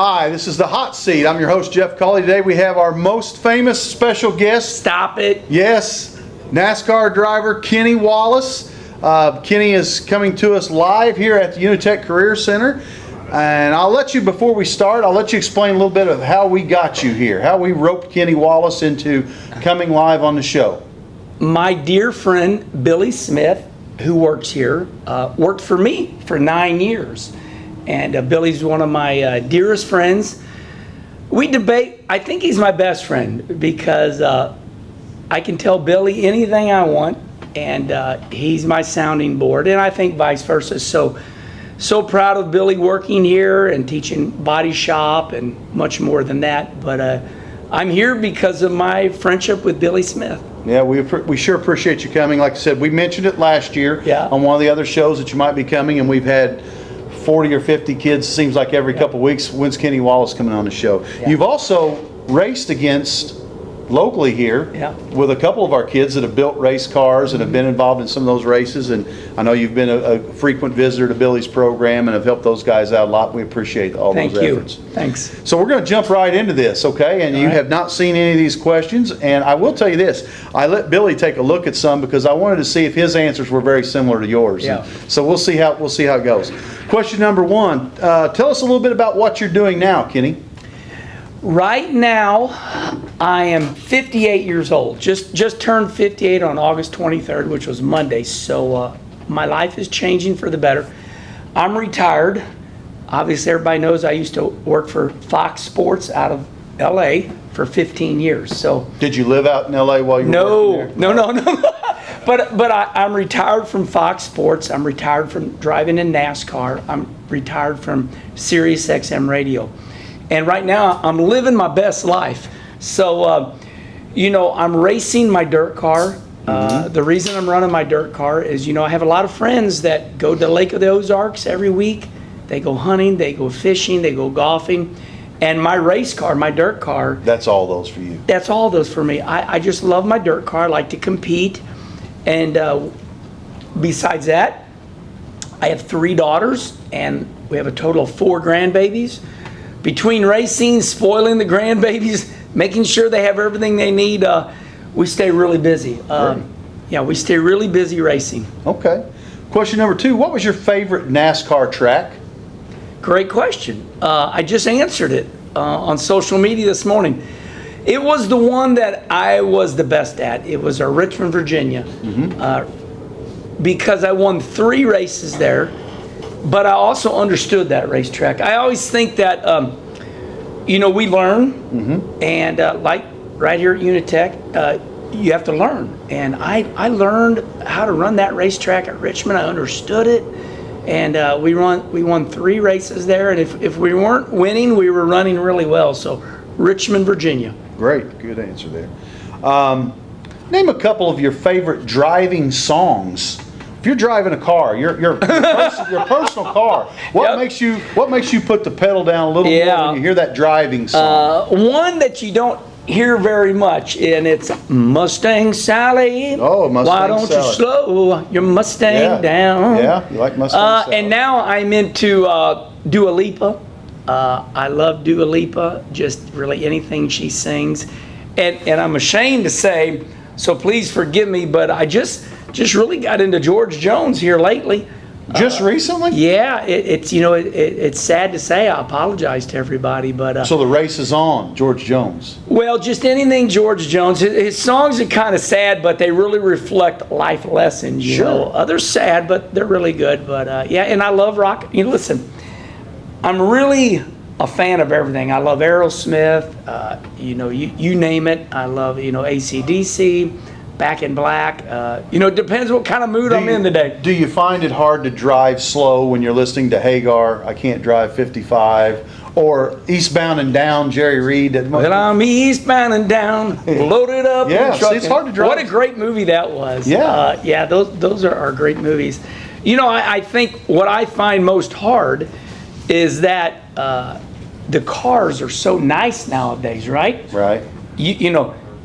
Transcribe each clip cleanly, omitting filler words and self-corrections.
Hi, this is The Hot Seat. I'm your host, Jeff Cawley. Today we have our most famous special guest. Stop it. Yes, NASCAR driver Kenny Wallace. Kenny is coming to us live here at the UniTec Career Center. And I'll let you, before we start, I'll let you explain a little bit of how we got you here, how we roped Kenny Wallace into coming live on the show. My dear friend, Billy Smith, who works here, worked for me for 9 years. And Billy's one of my dearest friends. We debate, I think he's my best friend because I can tell Billy anything I want, and he's my sounding board, and I think vice versa. So proud of Billy working here and teaching body shop and much more than that. But I'm here because of my friendship with Billy Smith. Yeah, we sure appreciate you coming. Like I said, we mentioned it last year on one of the other shows that you might be coming, and we've had 40 or 50 kids, seems like every couple of weeks. When's Kenny Wallace coming on the show? Yeah. You've also raced against locally here with a couple of our kids that have built race cars and have been involved in some of those races, and I know you've been a frequent visitor to Billy's program and have helped those guys out a lot. We appreciate all those efforts. Thanks. So we're going to jump right into this, okay? And you have not seen any of these questions, and I will tell you this, I let Billy take a look at some because I wanted to see if his answers were very similar to yours. Yeah. And so we'll see how it goes. Question number one, tell us a little bit about what you're doing now, Kenny. Right now, I am 58 years old. Just turned 58 on August 23rd, which was Monday. So my life is changing for the better. I'm retired. Obviously, everybody knows I used to work for Fox Sports out of LA for 15 years. So did you live out in LA while you were working there? No. But I'm retired from Fox Sports. I'm retired from driving in NASCAR. I'm retired from Sirius XM radio. And right now, I'm living my best life. So, I'm racing my dirt car. The reason I'm running my dirt car is, I have a lot of friends that go to Lake of the Ozarks every week. They go hunting, they go fishing, they go golfing. And my race car, my dirt car. That's all those for you. That's all those for me. I just love my dirt car. I like to compete. And besides that, I have 3 daughters, and we have a total of 4 grandbabies. Between racing, spoiling the grandbabies, making sure they have everything they need, we stay really busy. We stay really busy racing. Okay. Question number 2, what was your favorite NASCAR track? Great question. I just answered it on social media this morning. It was the one that I was the best at. It was Richmond, Virginia, because I won 3 races there. But I also understood that racetrack. I always think that, we learn, and like right here at UniTec, you have to learn. And I learned how to run that racetrack at Richmond. I understood it, and we won 3 races there. And if we weren't winning, we were running really well. So Richmond, Virginia. Great, good answer there. Name a couple of your favorite driving songs. If you're driving a car, your personal car, what makes you put the pedal down a little more when you hear that driving song? One that you don't hear very much, and it's Mustang Sally. Oh, Mustang Sally. Why don't you slow your Mustang down? Yeah, you like Mustang Sally. And now I'm into Dua Lipa. I love Dua Lipa, just really anything she sings. And I'm ashamed to say, so please forgive me, but I just really got into George Jones here lately. Just recently? Yeah, it's sad to say. I apologize to everybody, but so the race is on George Jones. Well, just anything George Jones. His songs are kind of sad, but they really reflect life lessons. You know, they're sad, but they're really good. But and I love rock. Listen, I'm really a fan of everything. I love Aerosmith. You name it. I love AC/DC. Back in Black. It depends what kind of mood I'm in today. Do you find it hard to drive slow when you're listening to Hagar, I Can't Drive 55, or Eastbound and Down, Jerry Reed? Well, I'm eastbound and down, loaded up. Yeah, see, it's hard to drive. What a great movie that was. Yeah. Those are great movies. I think what I find most hard is that the cars are so nice nowadays, right? Right.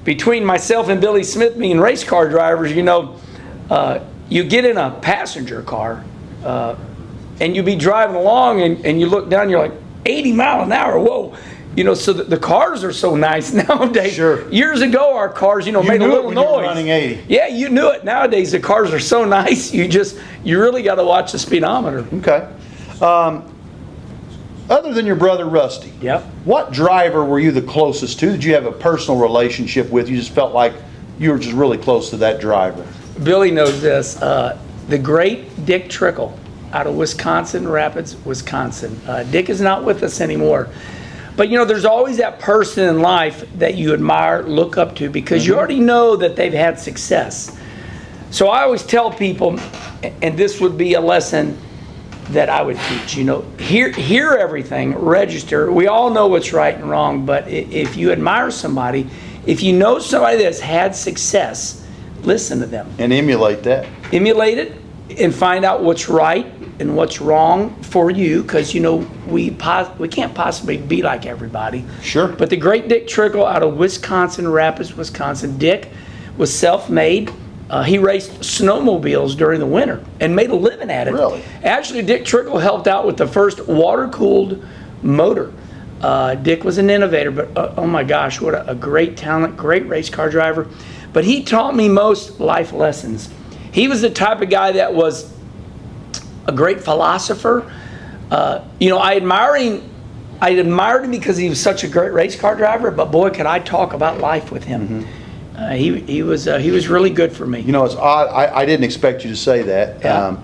Between myself and Billy Smith being race car drivers, you get in a passenger car and you be driving along and you look down, you're like, 80 mile an hour. Whoa. You know, so the cars are so nice nowadays. Sure. Years ago, our cars, made a little when noise. You were running 80. Yeah, you knew it. Nowadays, the cars are so nice. You really got to watch the speedometer. Okay. Other than your brother Rusty, Yep. what driver were you the closest to? Did you have a personal relationship with? You just felt like you were just really close to that driver. Billy knows this. The great Dick Trickle out of Wisconsin Rapids, Wisconsin. Dick is not with us anymore. But there's always that person in life that you admire, look up to, because you already know that they've had success. So I always tell people, and this would be a lesson that I would teach, hear everything, register. We all know what's right and wrong, but if you admire somebody, if you know somebody that's had success, listen to them. And emulate that. Emulate it and find out what's right and what's wrong for you, because we can't possibly be like everybody. Sure. But the great Dick Trickle out of Wisconsin Rapids, Wisconsin. Dick was self-made. He raced snowmobiles during the winter and made a living at it. Really? Actually, Dick Trickle helped out with the first water-cooled motor. Dick was an innovator, but oh my gosh, what a great talent, great race car driver. But he taught me most life lessons. He was the type of guy that was a great philosopher. I admired him because he was such a great race car driver, but boy, could I talk about life with him. He was really good for me. It's odd. I didn't expect you to say that, Yeah.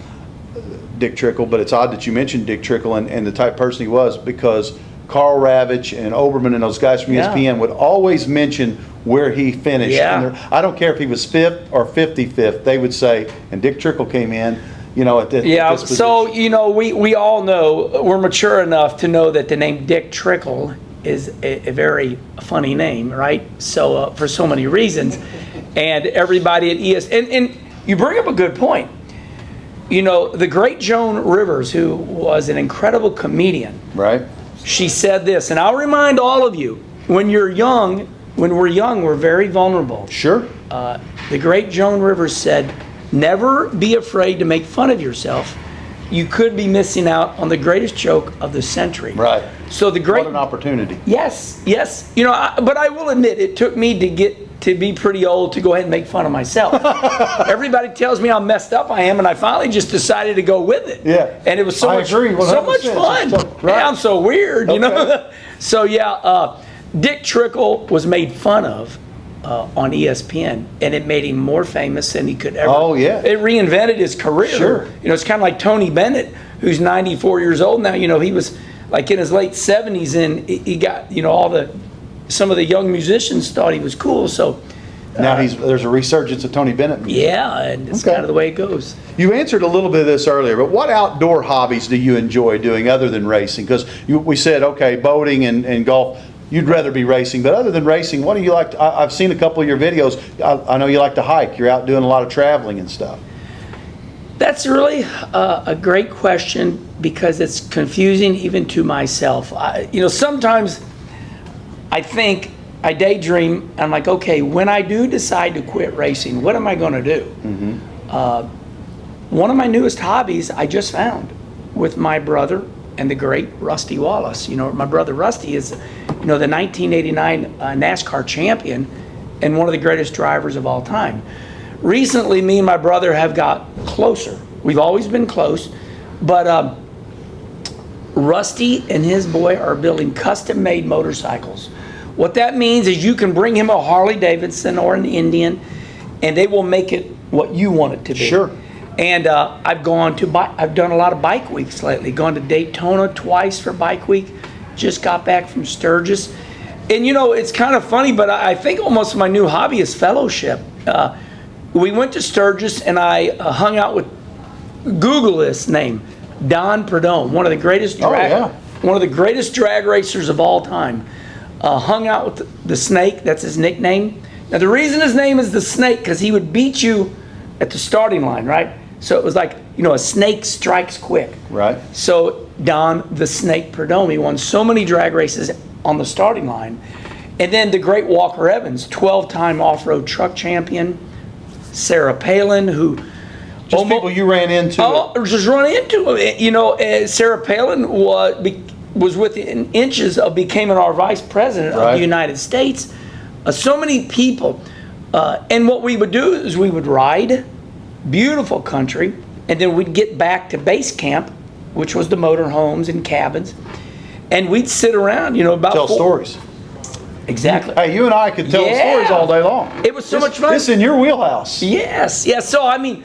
Dick Trickle, but it's odd that you mentioned Dick Trickle and the type of person he was, because Carl Ravitch and Oberman and those guys from ESPN would always mention where he finished. Yeah. And I don't care if he was 5th or 55th, they would say, and Dick Trickle came in, at this position. So, we all know, we're mature enough to know that the name Dick Trickle is a very funny name, right? So, for so many reasons. And everybody at ESPN, and you bring up a good point. The great Joan Rivers, who was an incredible comedian. Right. She said this, and I'll remind all of you, when we're young, we're very vulnerable. Sure. The great Joan Rivers said, never be afraid to make fun of yourself. You could be missing out on the greatest joke of the century. Right. So the great... What an opportunity. Yes. But I will admit, it took me to be pretty old to go ahead and make fun of myself. Everybody tells me how messed up I am, and I finally just decided to go with it. Yeah. And it was so much fun. Right. Yeah, I'm so weird, Okay. So Dick Trickle was made fun of on ESPN, and it made him more famous than he could ever. Oh, yeah. It reinvented his career. Sure. It's kind of like Tony Bennett, who's 94 years old now. He was like in his late 70s, and he got, some of the young musicians thought he was cool. So now there's a resurgence of Tony Bennett. Yeah, and it's kind of the way it goes. You answered a little bit of this earlier, but what outdoor hobbies do you enjoy doing other than racing? Because we said, okay, boating and golf. You'd rather be racing, but other than racing, what do you like? I've seen a couple of your videos. I know you like to hike. You're out doing a lot of traveling and stuff. That's really a great question, because it's confusing even to myself. Sometimes I think, I daydream, I'm like, okay, when I do decide to quit racing, what am I going to do? One of my newest hobbies I just found with my brother and the great Rusty Wallace. My brother Rusty is, the 1989 NASCAR champion and one of the greatest drivers of all time. Recently, me and my brother have got closer. We've always been close, but Rusty and his boy are building custom-made motorcycles. What that means is you can bring him a Harley Davidson or an Indian, and they will make it what you want it to be. Sure. And I've done a lot of bike weeks lately. Gone to Daytona twice for bike week. Just got back from Sturgis. And it's kind of funny, but I think almost my new hobby is fellowship. We went to Sturgis, and I hung out with, Google this name, Don Perdome, one of the greatest drag racers of all time. Hung out with the Snake, that's his nickname. Now the reason his name is the Snake, because he would beat you at the starting line, right? So it was like, a snake strikes quick. Right. So Don the Snake Perdome, he won so many drag races on the starting line. And then the great Walker Evans, 12-time off-road truck champion. Sarah Palin, who... Just people you ran into. Just run into him. Sarah Palin was within inches of becoming our vice president of the United States. So many people. And what we would do is we would ride, beautiful country, and then we'd get back to base camp, which was the motorhomes and cabins, and we'd sit around, you know, about tell stories. Exactly. Hey, you and I could tell stories all day long. It was so much fun. This in your wheelhouse. Yes, yes. So, I mean,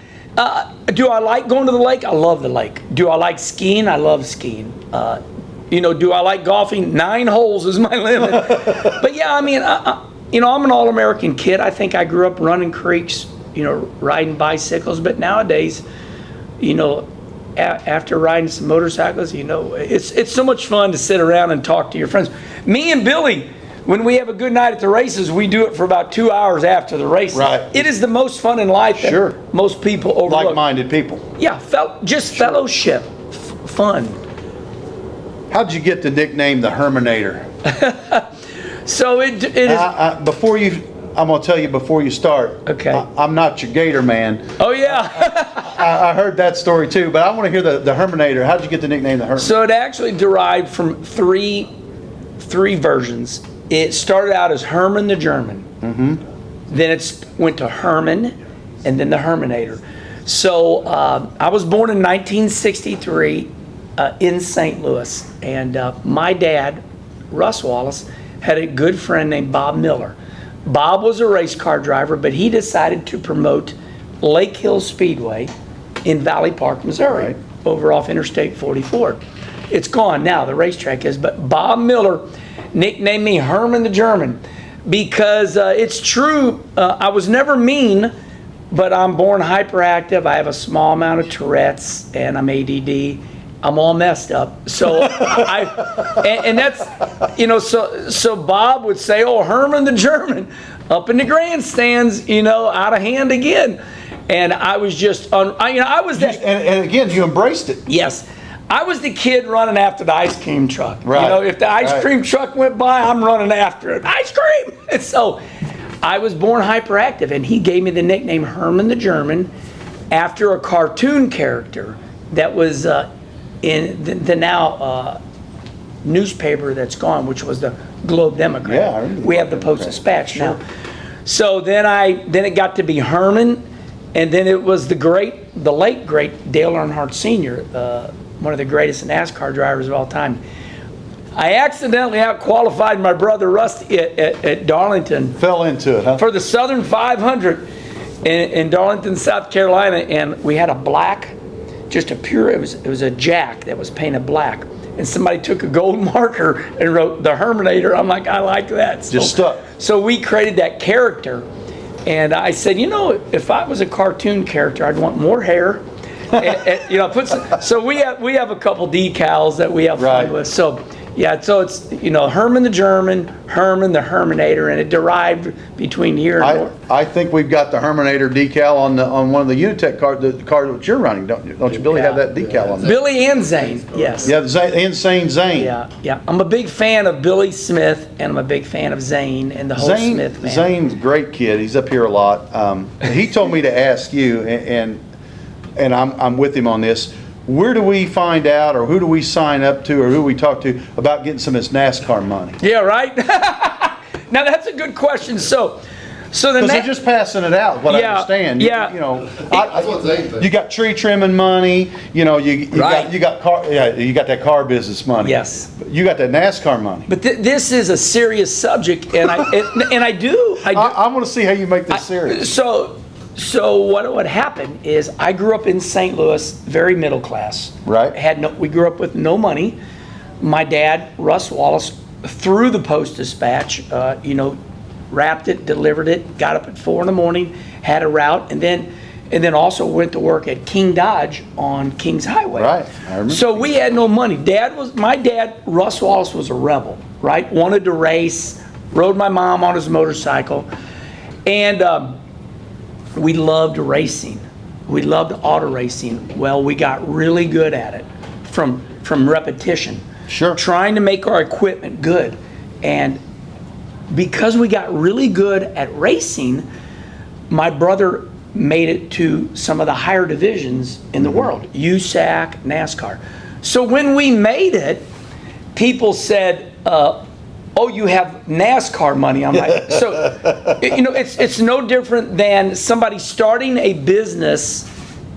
do I like going to the lake? I love the lake. Do I like skiing? I love skiing. You know, do I like golfing? 9 holes is my limit. But yeah, I mean, you know, I'm an all-American kid. I think I grew up running creeks, you know, riding bicycles. But nowadays, you know, after riding some motorcycles, you know, it's so much fun to sit around and talk to your friends. Me and Billy, when we have a good night at the races, we do it for about 2 hours after the races. Right. It is the most fun in life that most people overlook. Like-minded people. Yeah, fellowship, fun. How'd you get the nickname the Herminator? So it is. Before you, I'm gonna tell you before you start. Okay. I'm not your Gator man. Oh yeah. I heard that story too, but I want to hear the Herminator. How did you get the nickname the Herminator? So it actually derived from three versions. It started out as Herman the German. Mm-hmm. Then it went to Herman, and then the Herminator. So I was born in 1963 in St. Louis, and my dad, Russ Wallace, had a good friend named Bob Miller. Bob was a race car driver, but he decided to promote Lake Hill Speedway in Valley Park, Missouri, over off Interstate 44. It's gone now, the racetrack is, but Bob Miller nicknamed me Herman the German because it's true, I was never mean, but I'm born hyperactive. I have a small amount of Tourette's and I'm ADD. I'm all messed up. So and that's, you know, so Bob would say, oh, Herman the German up in the grandstands, you know, out of hand again. And I was just, I was that. And again, you embraced it. Yes. I was the kid running after the ice cream truck. Right. You know, if the ice cream truck went by, I'm running after it. Ice cream! And so I was born hyperactive, and he gave me the nickname Herman the German after a cartoon character that was in the now newspaper that's gone, which was the Globe Democrat. Yeah, I remember. We have the Post-Dispatch now. So then it got to be Herman, and then it was the late great Dale Earnhardt Sr., one of the greatest NASCAR drivers of all time. I accidentally out-qualified my brother Rusty at Darlington. Fell into it, huh? For the Southern 500 in Darlington, South Carolina, and we had a black, just a pure, it was a jack that was painted black. And somebody took a gold marker and wrote the Herminator. I'm like, I like that. Just stuck. So we created that character. And I said, you know, if I was a cartoon character, I'd want more hair. You know, so we have a couple decals that we have fun with. So yeah, so it's, you know, Herman the German, Herman the Herminator, and it derived between here and north. I think we've got the Herminator decal on one of the UniTec cars, the car that you're running, don't you? Don't you, Billy, have that decal on there? Billy and Zane, yes. Yeah, Insane Zane. Yeah. I'm a big fan of Billy Smith, and I'm a big fan of Zane and the whole Smith family. Zane's a great kid. He's up here a lot. He told me to ask you, and I'm with him on this. Where do we find out, or who do we sign up to, or who we talk to about getting some of this NASCAR money? Yeah, right? Now that's a good question. So because they're just passing it out, what I understand. You know, you got tree trimming money. You know, you got that car business money. Yes. You got that NASCAR money. But this is a serious subject, and I do. I want to see how you make this serious. So what happened is I grew up in St. Louis, very middle class. Right. We grew up with no money. My dad, Russ Wallace, through the Post-Dispatch, you know, wrapped it, delivered it, got up at 4 in the morning, had a route, and then also went to work at King Dodge on Kings Highway. Right. I remember. So we had no money. My dad, Russ Wallace, was a rebel, right? Wanted to race, rode my mom on his motorcycle, and we loved racing. We loved auto racing. Well, we got really good at it from repetition. Sure. Trying to make our equipment good. And because we got really good at racing, my brother made it to some of the higher divisions in the world, USAC, NASCAR. So when we made it, people said, oh, you have NASCAR money. I'm like, so, it's no different than somebody starting a business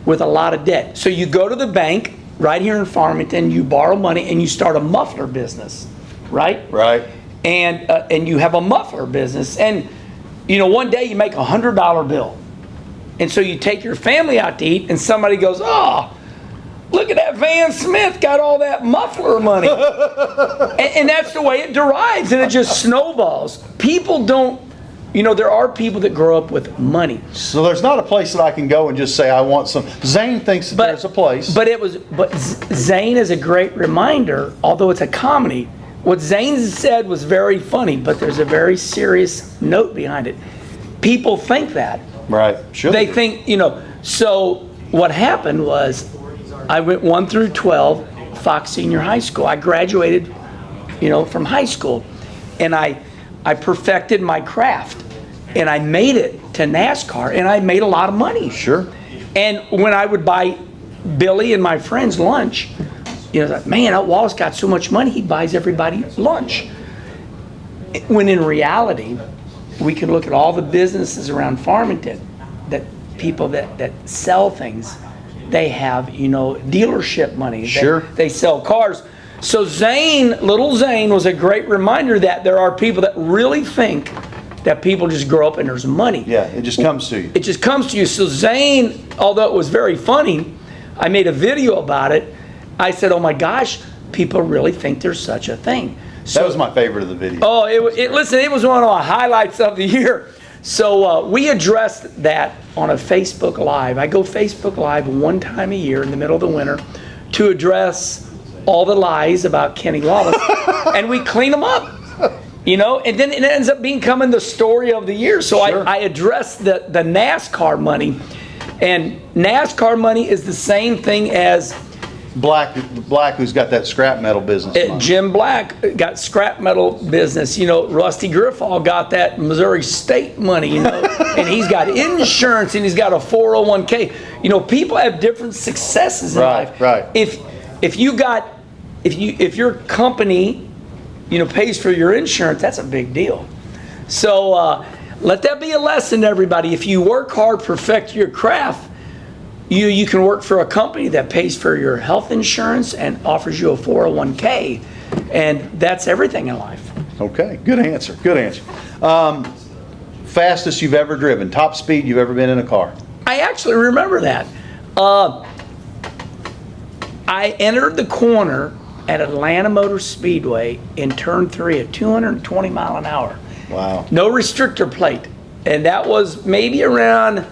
with a lot of debt. So you go to the bank right here in Farmington, you borrow money and you start a muffler business, right? Right. And you have a muffler business. And, one day you make a $100 bill. And so you take your family out to eat and somebody goes, oh, look at that Van Smith got all that muffler money. and that's the way it derives, and it just snowballs. People don't, there are people that grow up with money. So there's not a place that I can go and just say I want some. Zane thinks that there's a place. But Zane is a great reminder, although it's a comedy. What Zane said was very funny, but there's a very serious note behind it. People think that. Right. Sure. They think, so what happened was, I went 1 through 12, Fox Senior High School. I graduated, from high school, and I perfected my craft, and I made it to NASCAR, and I made a lot of money. Sure. And when I would buy Billy and my friends lunch, like, man, Wallace got so much money, he buys everybody lunch. When in reality, we can look at all the businesses around Farmington, that people that sell things. They have, dealership money. Sure. They sell cars. So little Zane was a great reminder that there are people that really think that people just grow up and there's money. Yeah, it just comes to you. It just comes to you. So Zane, although it was very funny, I made a video about it. I said, oh my gosh, people really think there's such a thing. So, that was my favorite of the video. Oh, listen, it was one of my highlights of the year. So we addressed that on a Facebook Live. I go Facebook Live one time a year in the middle of the winter to address all the lies about Kenny Wallace, and we clean them up, and then it ends up becoming the story of the year. So sure. I addressed the NASCAR money, and NASCAR money is the same thing as Black, who's got that scrap metal business. Jim Black got scrap metal business. Rusty Griffall got that Missouri State money. And he's got insurance and he's got a 401k. People have different successes in life. Right. If your company, pays for your insurance, that's a big deal. So let that be a lesson to everybody. If you work hard, perfect your craft, you can work for a company that pays for your health insurance and offers you a 401k, and that's everything in life. Okay, good answer. Fastest you've ever driven, top speed you've ever been in a car? I actually remember that. I entered the corner at Atlanta Motor Speedway in turn 3 at 220 mile an hour. Wow. No restrictor plate, and that was maybe around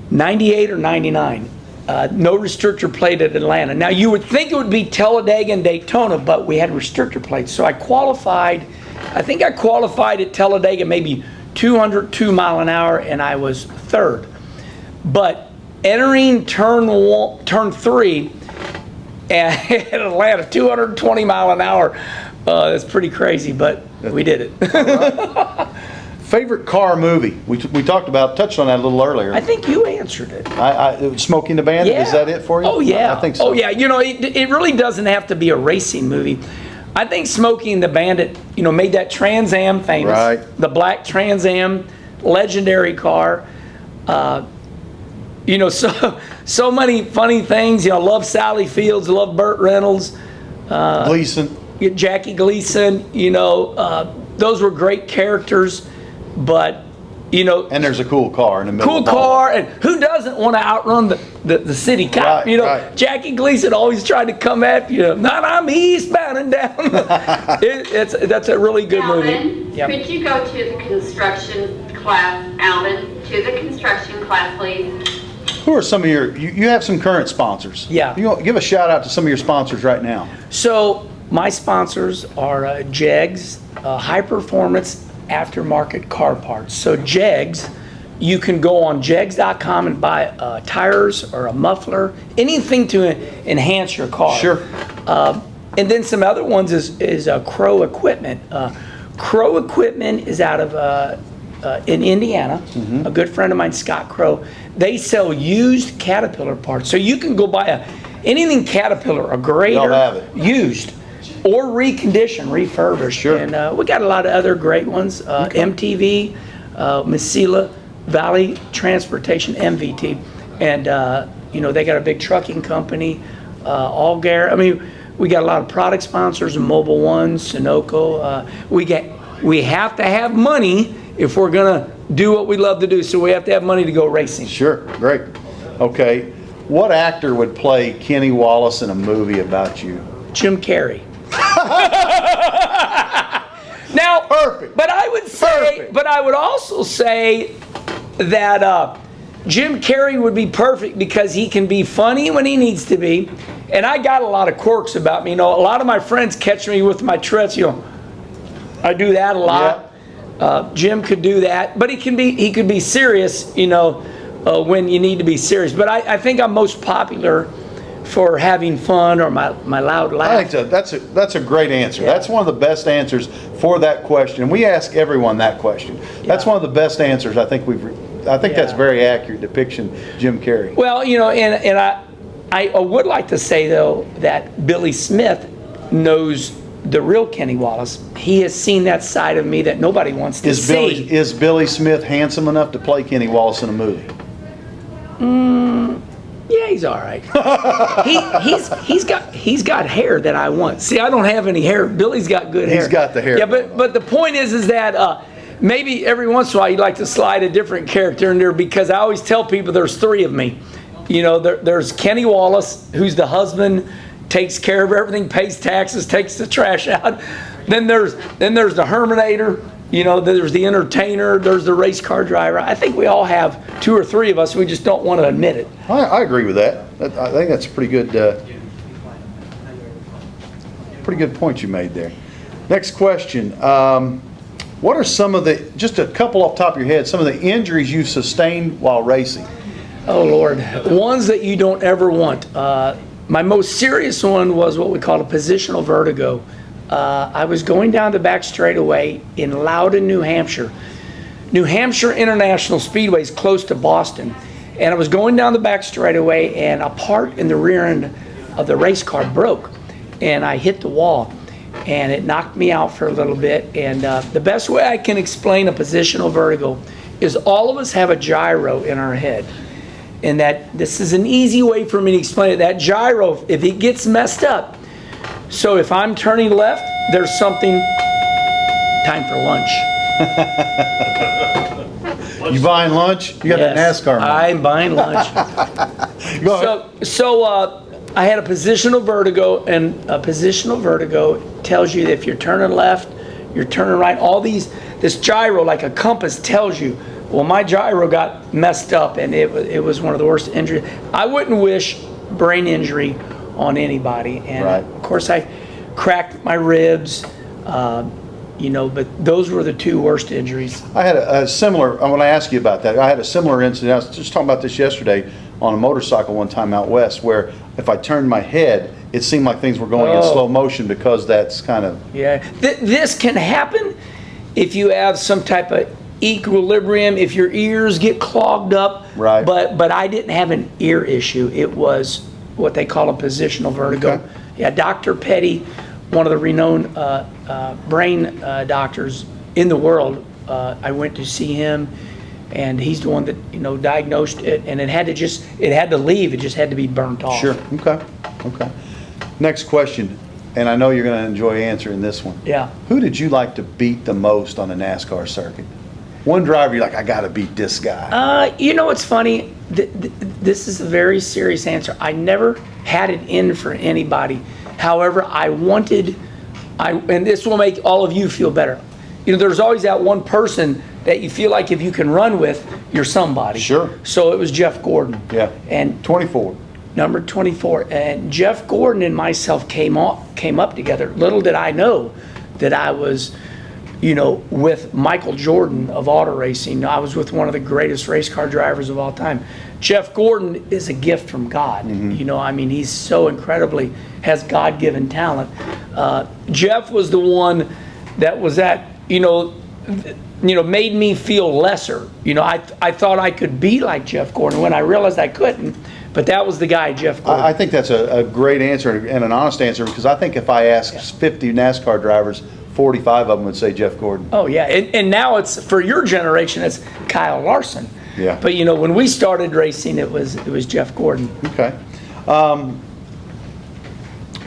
98 or 99. No restrictor plate at Atlanta. Now you would think it would be Talladega and Daytona, but we had restrictor plates. So I think I qualified at Talladega maybe 202 mile an hour, and I was third. But entering turn 3 at Atlanta, 220 mile an hour, that's pretty crazy, but we did it. Favorite car movie? We touched on that a little earlier. I think you answered it. Smoking the Bandit, yeah. Is that it for you? Oh, yeah. I think so. Oh, yeah. It really doesn't have to be a racing movie. I think Smoking the Bandit, made that Trans Am famous. Right. The black Trans Am, legendary car. So many funny things. Love Sally Fields, love Burt Reynolds. Gleason. Jackie Gleason, those were great characters. But, and there's a cool car in the middle. Cool car, and who doesn't want to outrun the city cop? Right. Jackie Gleason always tried to come after you. Not I'm eastbound and down. That's a really good movie. Yep. Could you go to the construction class, Alvin, to the construction class, please? Who are some of you have some current sponsors. Yeah. You give a shout out to some of your sponsors right now. So my sponsors are JEGS, High Performance Aftermarket Car Parts. So JEGS, you can go on jegs.com and buy tires or a muffler, anything to enhance your car. Sure. And then some other ones is Crow Equipment. Crow Equipment is out of in Indiana. Mm-hmm. A good friend of mine, Scott Crow. They sell used Caterpillar parts. So you can go buy anything Caterpillar, a grader, They'll have it. used. or reconditioned, refurbished. Sure. And we got a lot of other great ones. MTV, Mesilla Valley Transportation, MVT. And, they got a big trucking company, Allgare. I mean, we got a lot of product sponsors, Mobile One, Sunoco. We have to have money if we're going to do what we love to do. So we have to have money to go racing. Sure, great. Okay, what actor would play Kenny Wallace in a movie about you? Jim Carrey. Now, Perfect. But I would say, Perfect. but I would also say that Jim Carrey would be perfect because he can be funny when he needs to be. And I got a lot of quirks about me. A lot of my friends catch me with my Tourette's. I do that a lot. Yeah. Jim could do that, but he could be serious. When you need to be serious. But I think I'm most popular for having fun or my loud laugh. I think so. That's a great answer. Yeah. That's one of the best answers for that question. We ask everyone that question. That's Yeah. one of the best answers. I think that's Yeah. very accurate depiction, Jim Carrey. Well, and I would like to say though that Billy Smith knows the real Kenny Wallace. He has seen that side of me that nobody wants to see. Is Billy Smith handsome enough to play Kenny Wallace in a movie? Yeah, he's all right. He's got hair that I want. See, I don't have any hair. Billy's got good hair. He's got the hair. Yeah, but the point is that maybe every once in a while you'd like to slide a different character in there because I always tell people there's three of me. There's Kenny Wallace, who's the husband, takes care of everything, pays taxes, takes the trash out. Then there's the Herminator. There's the entertainer, there's the race car driver. I think we all have two or three of us. We just don't want to admit it. I agree with that. I think that's a pretty good point you made there. Next question. What are some of just a couple off the top of your head, some of the injuries you've sustained while racing? Oh, Lord. Ones that you don't ever want. My most serious one was what we call a positional vertigo. I was going down the back straightaway in Loudon, New Hampshire. New Hampshire International Speedway is close to Boston. And I was going down the back straightaway and a part in the rear end of the race car broke. And I hit the wall and it knocked me out for a little bit. And the best way I can explain a positional vertigo is all of us have a gyro in our head. And that this is an easy way for me to explain it. That gyro, if it gets messed up, so if I'm turning left, there's something, time for lunch. You buying lunch? You got that NASCAR money. I'm buying lunch. Go ahead. So I had a positional vertigo, and a positional vertigo tells you that if you're turning left, you're turning right, this gyro like a compass tells you. Well, my gyro got messed up, and it was one of the worst injuries. I wouldn't wish brain injury on anybody, and Right. of course I cracked my ribs, but those were the two worst injuries. I had a similar, I want to ask you about that. I had a similar incident. I was just talking about this yesterday on a motorcycle one time out west where if I turned my head, it seemed like things were going in slow motion because that's kind of... Yeah, this can happen if you have some type of equilibrium, if your ears get clogged up. Right. But I didn't have an ear issue. It was what they call a positional vertigo. Okay. Yeah, Dr. Petty, one of the renowned brain doctors in the world, I went to see him, and he's the one that diagnosed it, and it had to leave. It just had to be burnt off. Sure. Okay. Next question, and I know you're going to enjoy answering this one. Yeah. Who did you like to beat the most on the NASCAR circuit? One driver you're like, I got to beat this guy. It's funny. This is a very serious answer. I never had it in for anybody. However, and this will make all of you feel better. There's always that one person that you feel like if you can run with, you're somebody. Sure. So it was Jeff Gordon. Yeah. And 24. Number 24. And Jeff Gordon and myself came up together. Little did I know that I was, with Michael Jordan of auto racing. I was with one of the greatest race car drivers of all time. Jeff Gordon is a gift from God. Mm-hmm. He's so has God-given talent. Jeff was the one that was made me feel lesser. I thought I could be like Jeff Gordon when I realized I couldn't. But that was the guy, Jeff Gordon. I think that's a great answer and an honest answer, because I think if I asked 50 NASCAR drivers, 45 of them would say Jeff Gordon. Oh, yeah. And now it's, for your generation, it's Kyle Larson. Yeah. But, when we started racing, it was Jeff Gordon. Okay.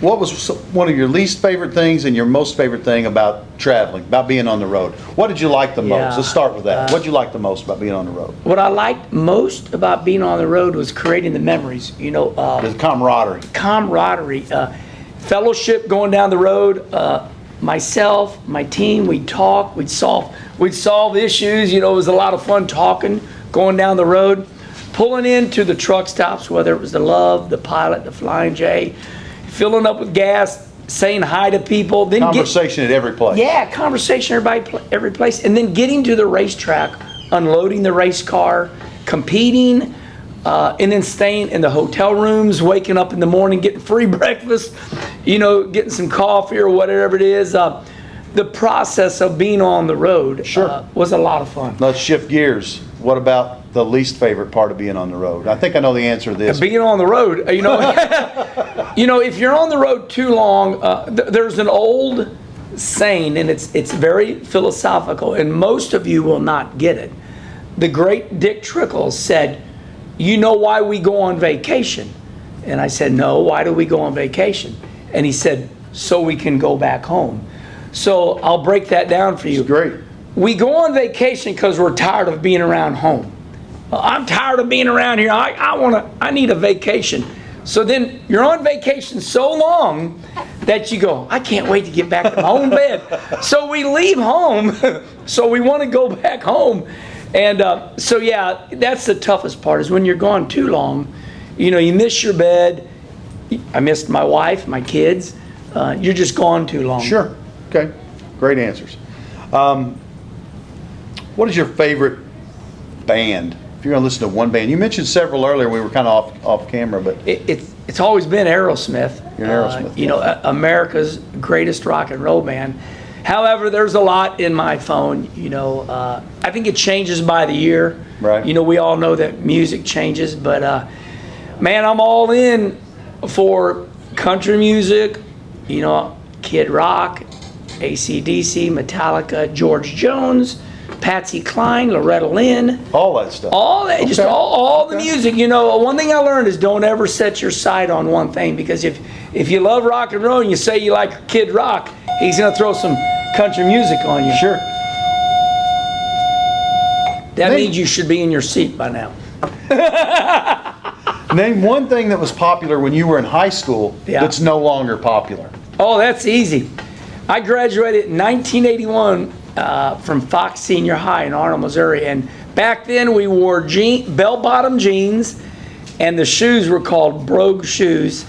What was one of your least favorite things and your most favorite thing about traveling, about being on the road? What did you like the most? Let's start with that. What did you like the most about being on the road? What I liked most about being on the road was creating the memories. The camaraderie. Fellowship going down the road. Myself, my team, we'd talk, we'd solve issues. It was a lot of fun talking, going down the road, pulling into the truck stops, whether it was the Love, the Pilot, the Flying J, filling up with gas, saying hi to people. Then Conversation at every place. Yeah, conversation every place. And then getting to the racetrack, unloading the race car, competing, and then staying in the hotel rooms, waking up in the morning, getting free breakfast, getting some coffee or whatever it is. The process of being on the road was a lot of fun. Let's shift gears. What about the least favorite part of being on the road? I think I know the answer to this. Being on the road, if you're on the road too long, there's an old saying, and it's very philosophical, and most of you will not get it. The great Dick Trickle said, "You know why we go on vacation?" And I said, "No, why do we go on vacation?" And he said, "So we can go back home." So I'll break that down for you. It's great. We go on vacation because we're tired of being around home. I'm tired of being around here. I need a vacation. So then you're on vacation so long that you go, I can't wait to get back to my own bed. So we leave home. So we want to go back home. And that's the toughest part, is when you're gone too long. You miss your bed. I missed my wife, my kids. You're just gone too long. Sure. Okay. Great answers. What is your favorite band? If you're going to listen to one band, you mentioned several earlier. We were kind of off camera, but it's always been Aerosmith. You're an Aerosmith. America's greatest rock and roll band. However, there's a lot in my phone. I think it changes by the year. Right. We all know that music changes, but man, I'm all in for country music. Kid Rock, AC/DC, Metallica, George Jones, Patsy Cline, Loretta Lynn. All that stuff. All that, just all the music. One thing I learned is don't ever set your sight on one thing, because if you love rock and roll and you say you like Kid Rock, he's going to throw some country music on you. Sure. That means you should be in your seat by now. Name one thing that was popular when you were in high school that's no longer popular. Oh, that's easy. I graduated in 1981 from Fox Senior High in Arnold, Missouri, and back then we wore bell-bottom jeans, and the shoes were called brogue shoes,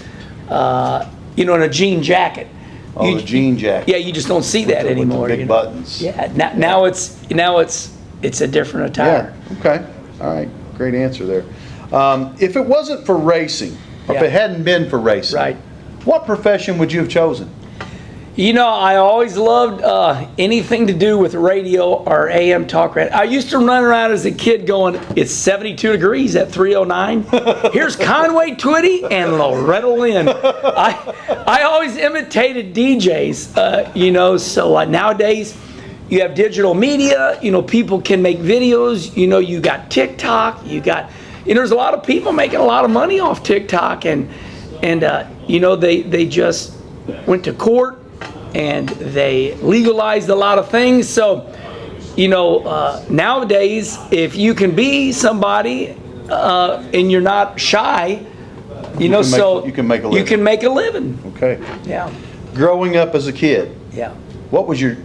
and a jean jacket. Oh, the jean jacket. Yeah, you just don't see that anymore. With the big buttons. Yeah, now it's a different attire. Yeah. Okay. All right. Great answer there. If it wasn't for racing, or if it hadn't been for racing, right, what profession would you have chosen? I always loved anything to do with radio or AM talk radio. I used to run around as a kid going, it's 72 degrees at 309. Here's Conway Twitty and Loretta Lynn. I always imitated DJs, so nowadays you have digital media, people can make videos, you got TikTok, there's a lot of people making a lot of money off TikTok, and they just went to court and they legalized a lot of things. So, nowadays, if you can be somebody and you're not shy, you can make a living. You can make a living. Okay. Yeah. Growing up as a kid. Yeah. What was your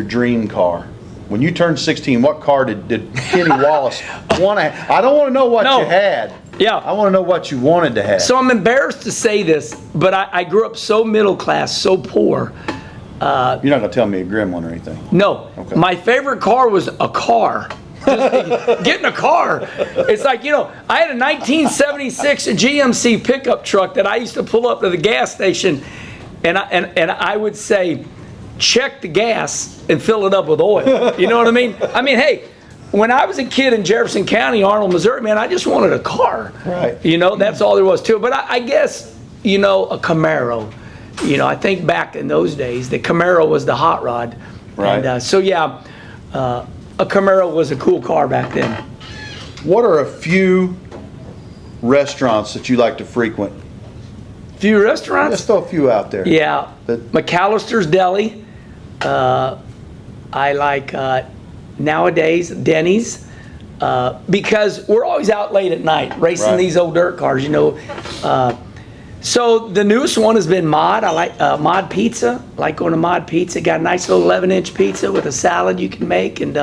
dream car? When you turned 16, what car did Kenny Wallace want to have? I don't want to know what you had. Yeah. I want to know what you wanted to have. So I'm embarrassed to say this, but I grew up so middle class, so poor. You're not going to tell me a Gremlin or anything. No. Okay. My favorite car was a car. Getting a car. It's like, I had a 1976 GMC pickup truck that I used to pull up to the gas station, and I would say, check the gas and fill it up with oil. You know what I mean? Hey, when I was a kid in Jefferson County, Arnold, Missouri, man, I just wanted a car. Right. That's all there was to it. But I guess, a Camaro. I think back in those days, the Camaro was the hot rod. Right. And a Camaro was a cool car back then. What are a few restaurants that you like to frequent? Few restaurants? Let's throw a few out there. Yeah. McAllister's Deli. I like nowadays Denny's because we're always out late at night racing these old dirt cars. So the newest one has been Mod. I like Mod Pizza. I like going to Mod Pizza. Got a nice little 11-inch pizza with a salad you can make, and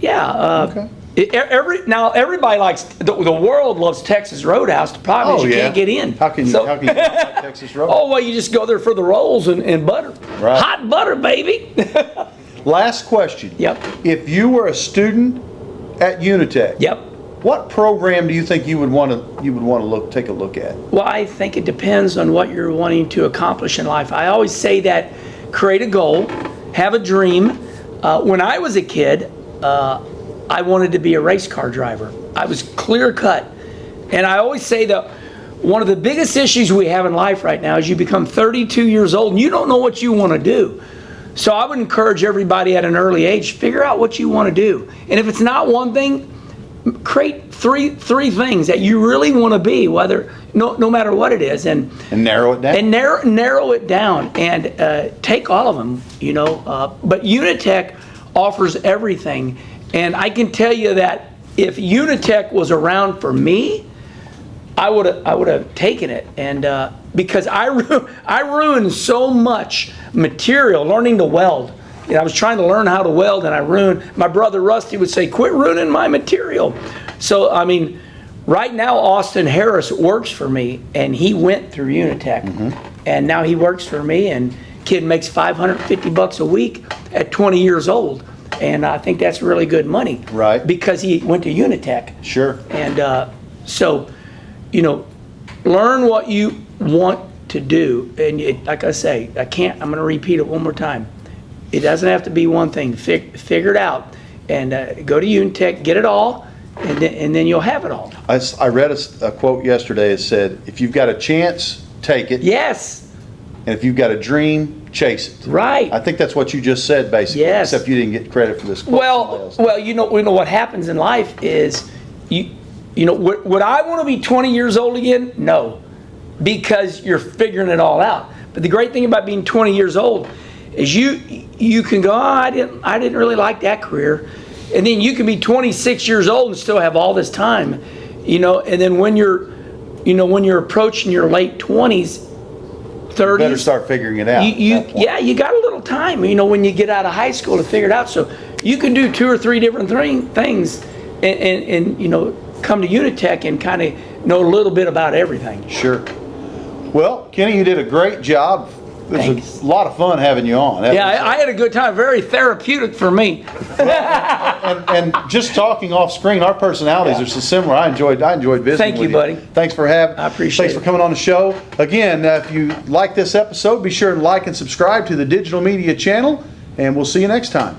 Okay. Everybody likes the world loves Texas Roadhouse. The problem is you can't get in. How can you not like Texas Roadhouse? Oh well, you just go there for the rolls and butter. Right. Hot butter, baby. Last question. Yep. If you were a student at UniTec, Yep. what program do you think you would want to take a look at? Well, I think it depends on what you're wanting to accomplish in life. I always say that create a goal, have a dream. When I was a kid, I wanted to be a race car driver. I was clear cut. And I always say that one of the biggest issues we have in life right now is you become 32 years old and you don't know what you want to do. So I would encourage everybody at an early age, figure out what you want to do. And if it's not one thing, create three things that you really want to be, no matter what it is, and narrow it down. And narrow it down, and take all of them. But UniTec offers everything, and I can tell you that if UniTec was around for me, I would have taken it, and because I ruined so much material learning to weld. I was trying to learn how to weld, and I ruined. My brother Rusty would say, "Quit ruining my material." So right now Austin Harris works for me, and he went through UniTec, and now he works for me. And kid makes $550 a week at 20 years old, and I think that's really good money. Right. Because he went to UniTec. Sure. And so, learn what you want to do, and like I say, I'm going to repeat it one more time. It doesn't have to be one thing. Figure it out, and go to UniTec, get it all, and then you'll have it all. I read a quote yesterday. It said, "If you've got a chance, take it. Yes. And if you've got a dream, chase it." Right. I think that's what you just said, basically. Yes. Except you didn't get credit for this quote. Well, what happens in life is would I want to be 20 years old again? No, because you're figuring it all out. But the great thing about being 20 years old is you can go, I didn't really like that career, and then you can be 26 years old and still have all this time, and then when you're approaching your late 20s, 30s, you better start figuring it out. You got a little time, when you get out of high school to figure it out, so you can do 2 or 3 different things, and come to UniTec and kind of know a little bit about everything. Sure. Well, Kenny, you did a great job. It was a lot of fun having you on. I had a good time. Very therapeutic for me. and just talking off screen, our personalities are so similar. I enjoyed visiting with you. Thank you, buddy. Thanks for having. I appreciate Thanks for coming on the show. Again, if you like this episode, be sure to like and subscribe to the Digital Media channel, and we'll see you next time.